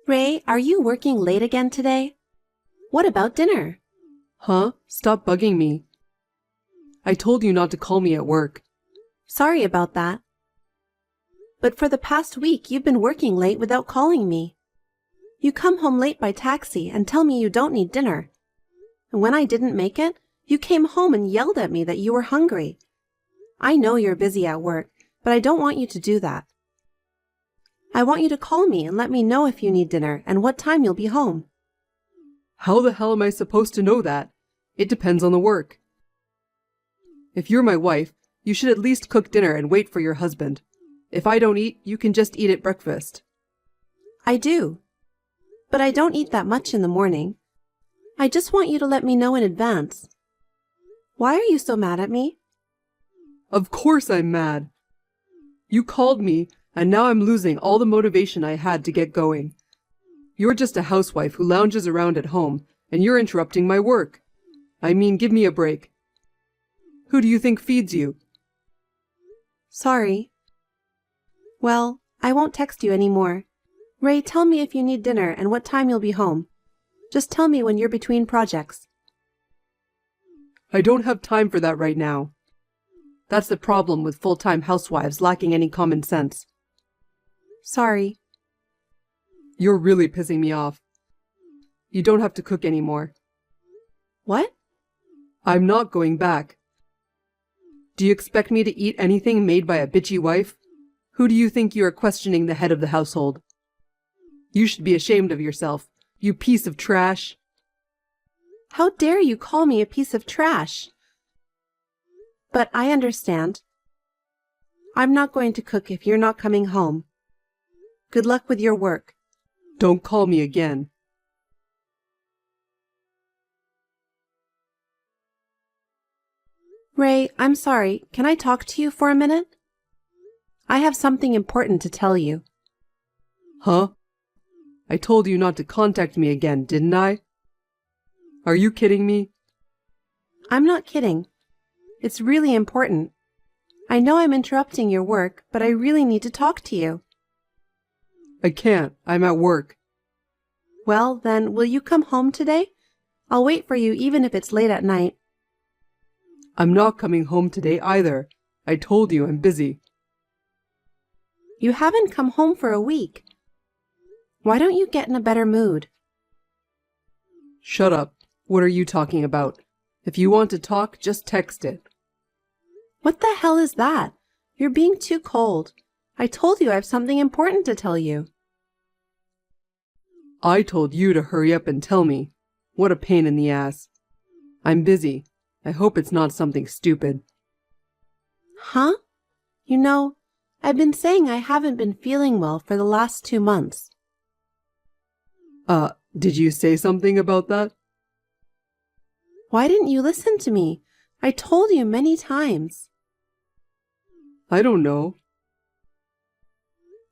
Ray, are you working late again today? What about dinner? Huh? Stop bugging me. I told you not to call me at work. Sorry about that. But for the past week, you've been working late without calling me. You come home late by taxi and tell me you don't need dinner. And when I didn't make it, you came home and yelled at me that you were hungry. I know you're busy at work, but I don't want you to do that. I want you to call me and let me know if you need dinner and what time you'll be home. How the hell am I supposed to know that? It depends on the work. If you're my wife, you should at least cook dinner and wait for your husband. If I don't eat, you can just eat at breakfast. I do. But I don't eat that much in the morning. I just want you to let me know in advance. Why are you so mad at me? Of course I'm mad. You called me, and now I'm losing all the motivation I had to get going. You're just a housewife who lounges around at home, and you're interrupting my work. I mean, give me a break. Who do you think feeds you? Sorry. Well, I won't text you anymore. Ray, tell me if you need dinner and what time you'll be home. Just tell me when you're between projects. I don't have time for that right now. That's the problem with full-time housewives lacking any common sense. Sorry. You're really pissing me off. You don't have to cook anymore. What? I'm not going back. Do you expect me to eat anything made by a bitchy wife? Who do you think you are questioning the head of the household? You should be ashamed of yourself, you piece of trash. How dare you call me a piece of trash? But I understand. I'm not going to cook if you're not coming home. Good luck with your work. Don't call me again. Ray, I'm sorry. Can I talk to you for a minute? I have something important to tell you. Huh? I told you not to contact me again, didn't I? Are you kidding me? I'm not kidding. It's really important. I know I'm interrupting your work, but I really need to talk to you. I can't. I'm at work. Well, then, will you come home today? I'll wait for you even if it's late at night. I'm not coming home today either. I told you I'm busy. You haven't come home for a week. Why don't you get in a better mood? Shut up. What are you talking about? If you want to talk, just text it. What the hell is that? You're being too cold. I told you I have something important to tell you. I told you to hurry up and tell me. What a pain in the ass. I'm busy. I hope it's not something stupid. Huh? You know, I've been saying I haven't been feeling well for the last 2 months. Did you say something about that? Why didn't you listen to me? I told you many times. I don't know.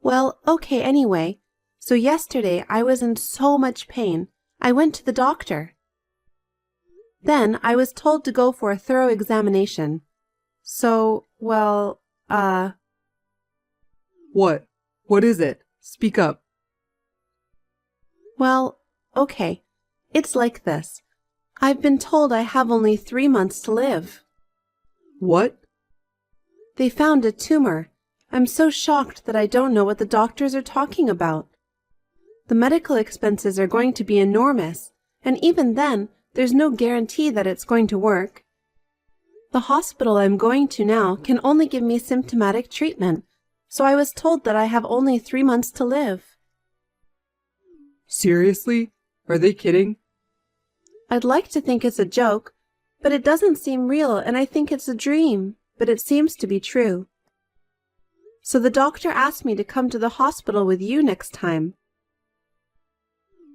Well, okay, anyway. So yesterday I was in so much pain, I went to the doctor. Then I was told to go for a thorough examination. So, well, What? What is it? Speak up. well, okay. It's like this. I've been told I have only 3 months to live. What? They found a tumor. I'm so shocked that I don't know what the doctors are talking about. The medical expenses are going to be enormous, and even then, there's no guarantee that it's going to work. The hospital I'm going to now can only give me symptomatic treatment, so I was told that I have only 3 months to live. Seriously? Are they kidding? I'd like to think it's a joke, but it doesn't seem real, and I think it's a dream, but it seems to be true. So the doctor asked me to come to the hospital with you next time.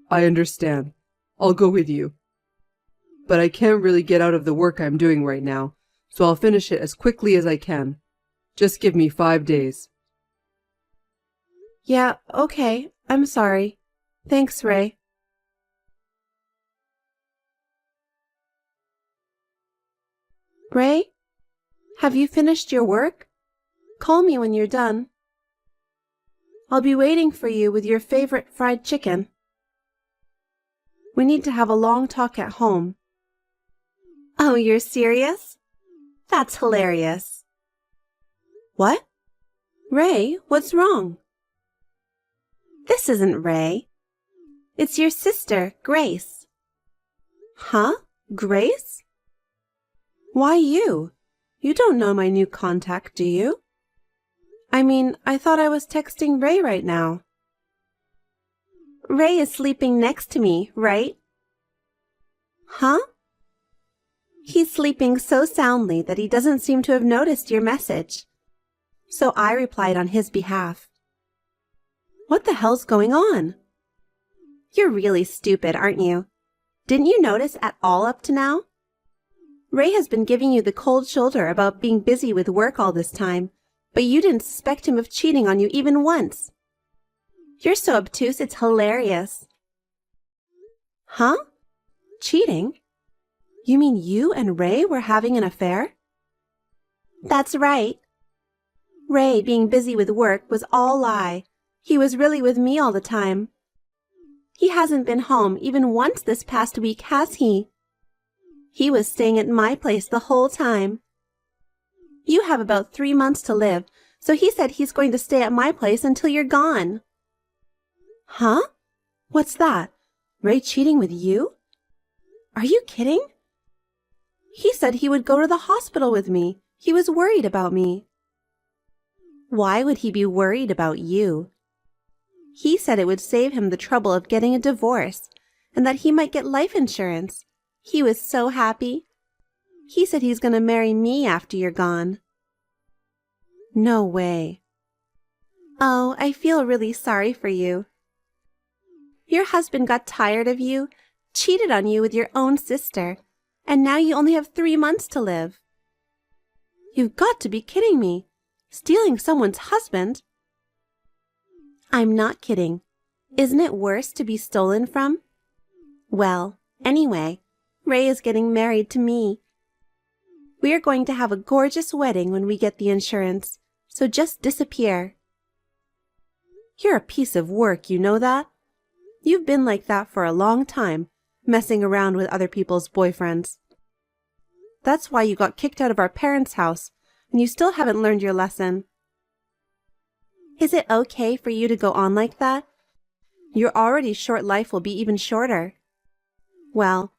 I understand. I'll go with you. But I can't really get out of the work I'm doing right now, so I'll finish it as quickly as I can. Just give me 5 days. Yeah, okay. I'm sorry. Thanks, Ray. Ray? Have you finished your work? Call me when you're done. I'll be waiting for you with your favorite fried chicken. We need to have a long talk at home. Oh, you're serious? That's hilarious. What? Ray, what's wrong? This isn't Ray. It's your sister, Grace. Huh? Grace? Why you? You don't know my new contact, do you? I mean, I thought I was texting Ray right now. Ray is sleeping next to me, right? Huh? He's sleeping so soundly that he doesn't seem to have noticed your message. So I replied on his behalf. What the hell's going on? You're really stupid, aren't you? Didn't you notice at all up to now? Ray has been giving you the cold shoulder about being busy with work all this time, but you didn't suspect him of cheating on you even once. You're so obtuse, it's hilarious. Huh? Cheating? You mean you and Ray were having an affair? That's right. Ray being busy with work was all lie. He was really with me all the time. He hasn't been home even once this past week, has he? He was staying at my place the whole time. You have about 3 months to live, so he said he's going to stay at my place until you're gone. Huh? What's that? Ray cheating with you? Are you kidding? He said he would go to the hospital with me. He was worried about me. Why would he be worried about you? He said it would save him the trouble of getting a divorce and that he might get life insurance. He was so happy. He said he's going to marry me after you're gone. No way. Oh, I feel really sorry for you. Your husband got tired of you, cheated on you with your own sister, and now you only have 3 months to live. You've got to be kidding me. Stealing someone's husband? I'm not kidding. Isn't it worse to be stolen from? Well, anyway, Ray is getting married to me. We are going to have a gorgeous wedding when we get the insurance, so just disappear. You're a piece of work, you know that? You've been like that for a long time, messing around with other people's boyfriends. That's why you got kicked out of our parents' house, and you still haven't learned your lesson. Is it okay for you to go on like that? Your already short life will be even shorter. Well,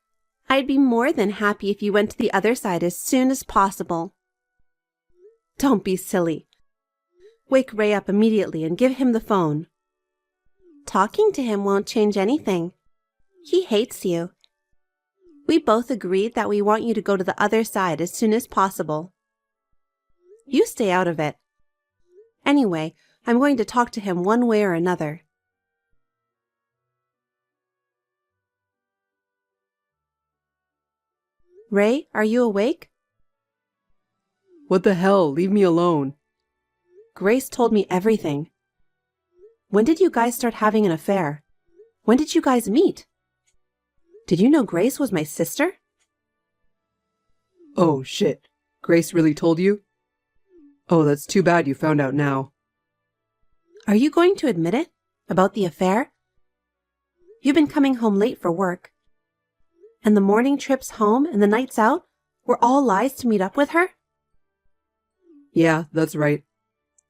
I'd be more than happy if you went to the other side as soon as possible. Don't be silly. Wake Ray up immediately and give him the phone. Talking to him won't change anything. He hates you. We both agreed that we want you to go to the other side as soon as possible. You stay out of it. Anyway, I'm going to talk to him one way or another. Ray, are you awake? What the hell? Leave me alone. Grace told me everything. When did you guys start having an affair? When did you guys meet? Did you know Grace was my sister? Oh, shit. Grace really told you? Oh, that's too bad you found out now. Are you going to admit it? About the affair? You've been coming home late for work. And the morning trips home and the nights out were all lies to meet up with her? Yeah, that's right.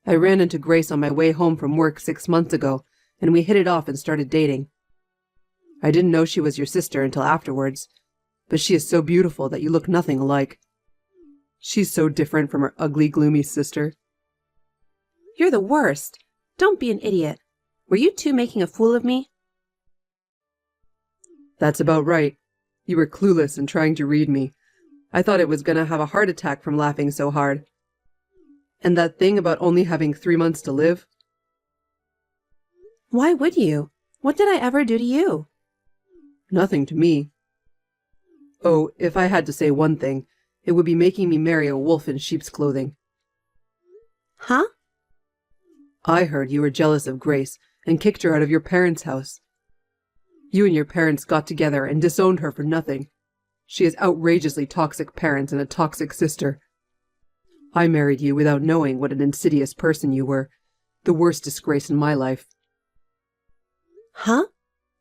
I ran into Grace on my way home from work 6 months ago, and we hit it off and started dating. I didn't know she was your sister until afterwards, but she is so beautiful that you look nothing alike. She's so different from her ugly, gloomy sister. You're the worst. Don't be an idiot. Were you two making a fool of me? That's about right. You were clueless and trying to read me. I thought it was gonna have a heart attack from laughing so hard. And that thing about only having 3 months to live? Why would you? What did I ever do to you? Nothing to me. Oh, if I had to say one thing, it would be making me marry a wolf in sheep's clothing. Huh? I heard you were jealous of Grace and kicked her out of your parents' house. You and your parents got together and disowned her for nothing. She has outrageously toxic parents and a toxic sister. I married you without knowing what an insidious person you were, The worst disgrace in my life. Huh?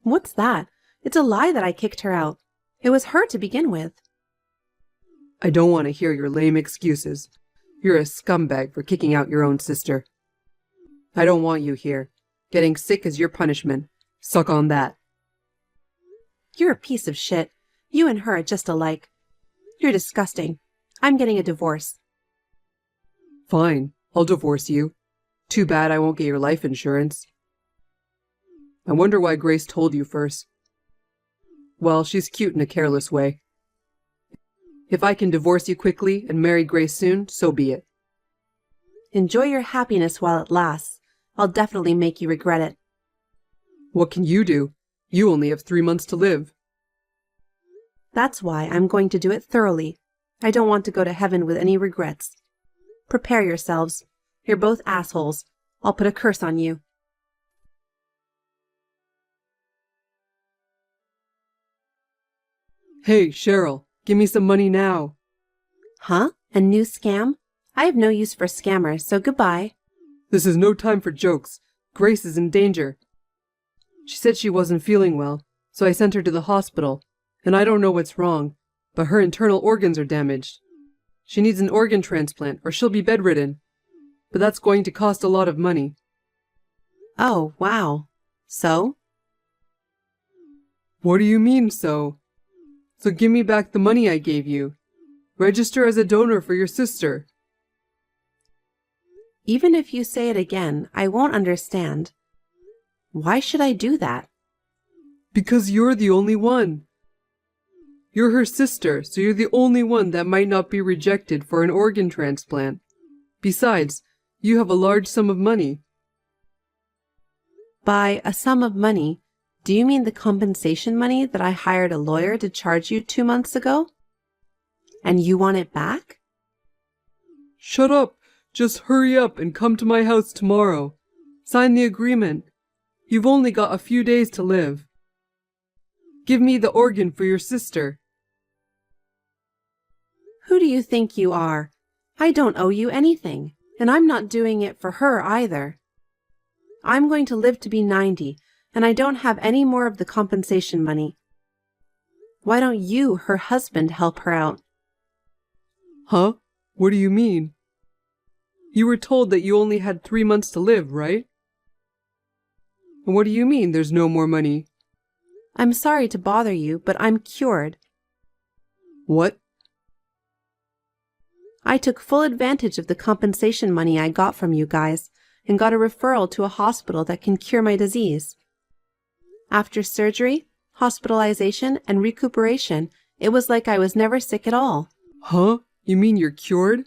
What's that? It's a lie that I kicked her out. It was her to begin with. I don't want to hear your lame excuses. You're a scumbag for kicking out your own sister. I don't want you here. Getting sick is your punishment. Suck on that. You're a piece of shit. You and her are just alike. You're disgusting. I'm getting a divorce. Fine, I'll divorce you. Too bad I won't get your life insurance. I wonder why Grace told you first. Well, she's cute in a careless way. If I can divorce you quickly and marry Grace soon, so be it. Enjoy your happiness while it lasts. I'll definitely make you regret it. What can you do? You only have 3 months to live. That's why I'm going to do it thoroughly. I don't want to go to heaven with any regrets. Prepare yourselves. You're both assholes. I'll put a curse on you. Hey, Cheryl, give me some money now. Huh? A new scam? I have no use for scammers, so goodbye. This is no time for jokes. Grace is in danger. She said she wasn't feeling well, so I sent her to the hospital, and I don't know what's wrong, but her internal organs are damaged. She needs an organ transplant or she'll be bedridden, but that's going to cost a lot of money. Oh, wow. So? What do you mean, so? So give me back the money I gave you. Register as a donor for your sister. Even if you say it again, I won't understand. Why should I do that? Because you're the only one. You're her sister, so you're the only one that might not be rejected for an organ transplant. Besides, you have a large sum of money. By a sum of money, do you mean the compensation money that I hired a lawyer to charge you 2 months ago? And you want it back? Shut up! Just hurry up and come to my house tomorrow. Sign the agreement. You've only got a few days to live. Give me the organ for your sister. Who do you think you are? I don't owe you anything, and I'm not doing it for her either. I'm going to live to be 90, and I don't have any more of the compensation money. Why don't you, her husband, help her out? Huh? What do you mean? You were told that you only had 3 months to live, right? And what do you mean there's no more money? I'm sorry to bother you, but I'm cured. What? I took full advantage of the compensation money I got from you guys and got a referral to a hospital that can cure my disease. After surgery, hospitalization, and recuperation, it was like I was never sick at all. Huh? You mean you're cured?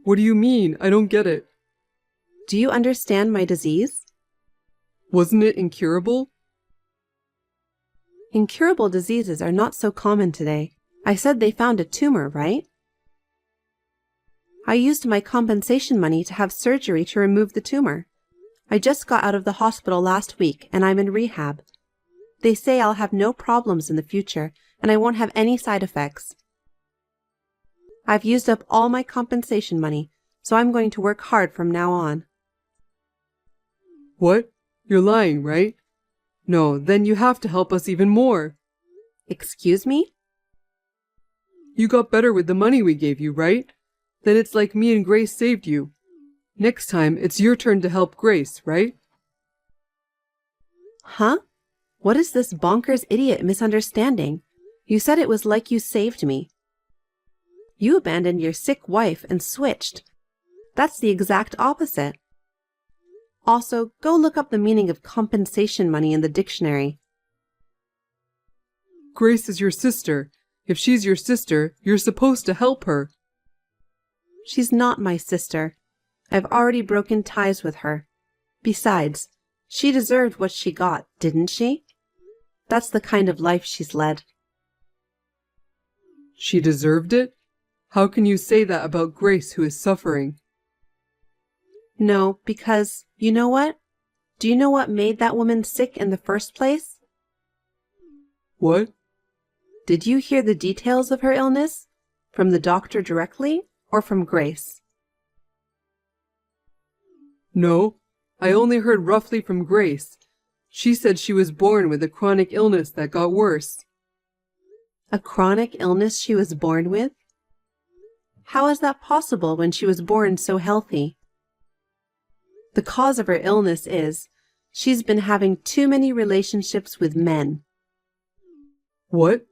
What do you mean? I don't get it. Do you understand my disease? Wasn't it incurable? Incurable diseases are not so common today. I said they found a tumor, right? I used my compensation money to have surgery to remove the tumor. I just got out of the hospital last week and I'm in rehab. They say I'll have no problems in the future and I won't have any side effects. I've used up all my compensation money, so I'm going to work hard from now on. What? You're lying, right? No, then you have to help us even more. Excuse me? You got better with the money we gave you, right? Then it's like me and Grace saved you. Next time, it's your turn to help Grace, right? Huh? What is this bonkers idiot misunderstanding? You said it was like you saved me. You abandoned your sick wife and switched. That's the exact opposite. Also, go look up the meaning of compensation money in the dictionary. Grace is your sister. If she's your sister, you're supposed to help her. She's not my sister. I've already broken ties with her. Besides, she deserved what she got, didn't she? That's the kind of life she's led. She deserved it? How can you say that about Grace, who is suffering? No, because, you know what? Do you know what made that woman sick in the first place? What? Did you hear the details of her illness? From the doctor directly, or from Grace? No, I only heard roughly from Grace. She said she was born with a chronic illness that got worse. A chronic illness she was born with? How is that possible when she was born so healthy? The cause of her illness is she's been having too many relationships with men. What?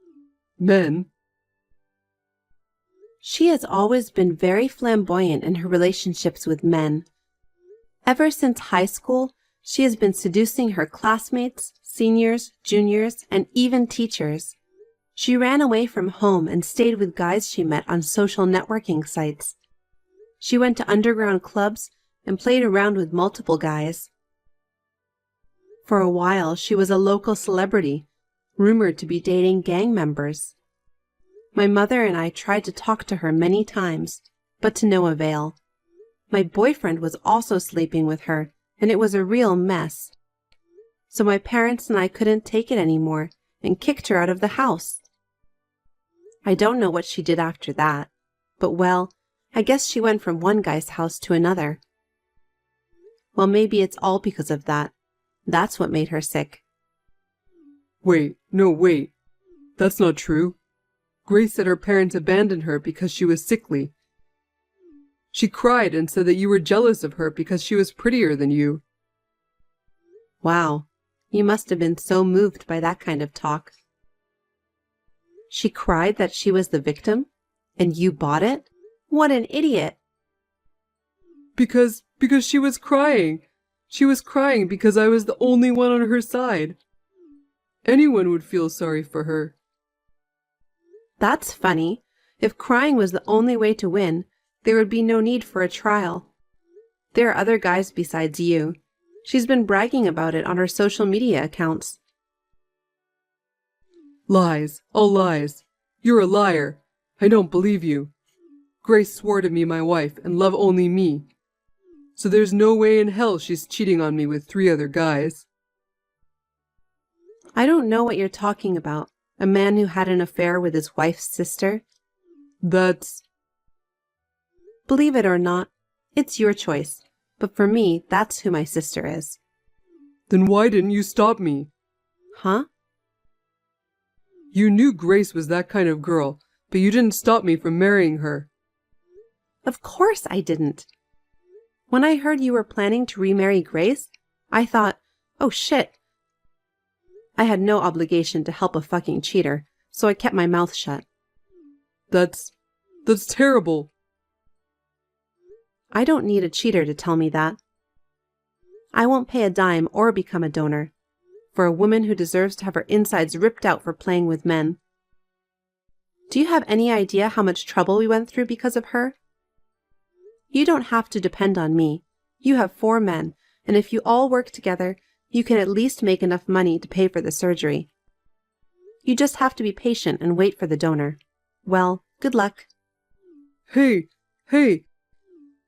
Men? She has always been very flamboyant in her relationships with men. Ever since high school, she has been seducing her classmates, seniors, juniors, and even teachers. She ran away from home and stayed with guys she met on social networking sites. She went to underground clubs and played around with multiple guys. For a while, she was a local celebrity, rumored to be dating gang members. My mother and I tried to talk to her many times, but to no avail. My boyfriend was also sleeping with her, and it was a real mess. So my parents and I couldn't take it anymore and kicked her out of the house. I don't know what she did after that, but well, I guess she went from one guy's house to another. Well, maybe it's all because of that. That's what made her sick. Wait. That's not true. Grace said her parents abandoned her because she was sickly. She cried and said that you were jealous of her because she was prettier than you. Wow, you must have been so moved by that kind of talk. She cried that she was the victim? And you bought it? What an idiot! Because she was crying. She was crying because I was the only one on her side. Anyone would feel sorry for her. That's funny. If crying was the only way to win, there would be no need for a trial. There are other guys besides you. She's been bragging about it on her social media accounts. Lies, all lies. You're a liar. I don't believe you. Grace swore to be my wife and love only me. So there's no way in hell she's cheating on me with 3 other guys. I don't know what you're talking about. A man who had an affair with his wife's sister? That's... Believe it or not, it's your choice. But for me, that's who my sister is. Then why didn't you stop me? Huh? You knew Grace was that kind of girl, but you didn't stop me from marrying her. Of course I didn't. When I heard you were planning to remarry Grace, I thought, oh shit. I had no obligation to help a fucking cheater, so I kept my mouth shut. That's terrible. I don't need a cheater to tell me that. I won't pay a dime or become a donor for a woman who deserves to have her insides ripped out for playing with men. Do you have any idea how much trouble we went through because of her? You don't have to depend on me. You have 4 men, and if you all work together, you can at least make enough money to pay for the surgery. You just have to be patient and wait for the donor. Well, good luck. Hey!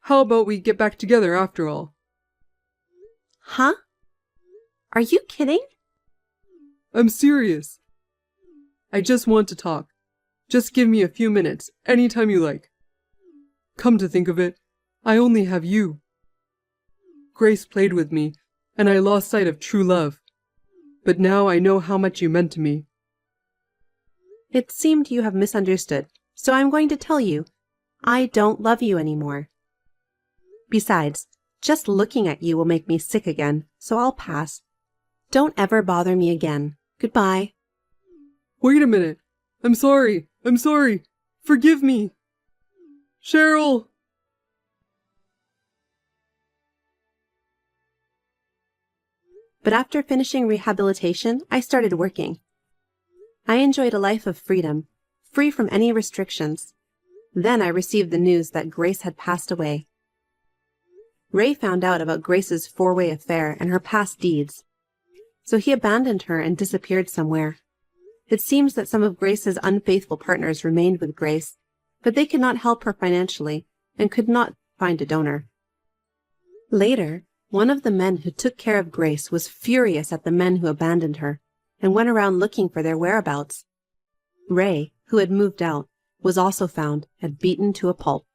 How about we get back together after all? Huh? Are you kidding? I'm serious. I just want to talk. Just give me a few minutes, anytime you like. Come to think of it, I only have you. Grace played with me, and I lost sight of true love. But now I know how much you meant to me. It seemed you have misunderstood, so I'm going to tell you, I don't love you anymore. Besides, just looking at you will make me sick again, so I'll pass. Don't ever bother me again. Goodbye. Wait a minute. I'm sorry. Forgive me. Cheryl! But after finishing rehabilitation, I started working. I enjoyed a life of freedom, free from any restrictions. Then I received the news that Grace had passed away. Ray found out about Grace's 4-way affair and her past deeds. So he abandoned her and disappeared somewhere. It seems that some of Grace's unfaithful partners remained with Grace, but they could not help her financially and could not find a donor. Later, one of the men who took care of Grace was furious at the men who abandoned her and went around looking for their whereabouts. Ray, who had moved out, was also found and beaten to a pulp.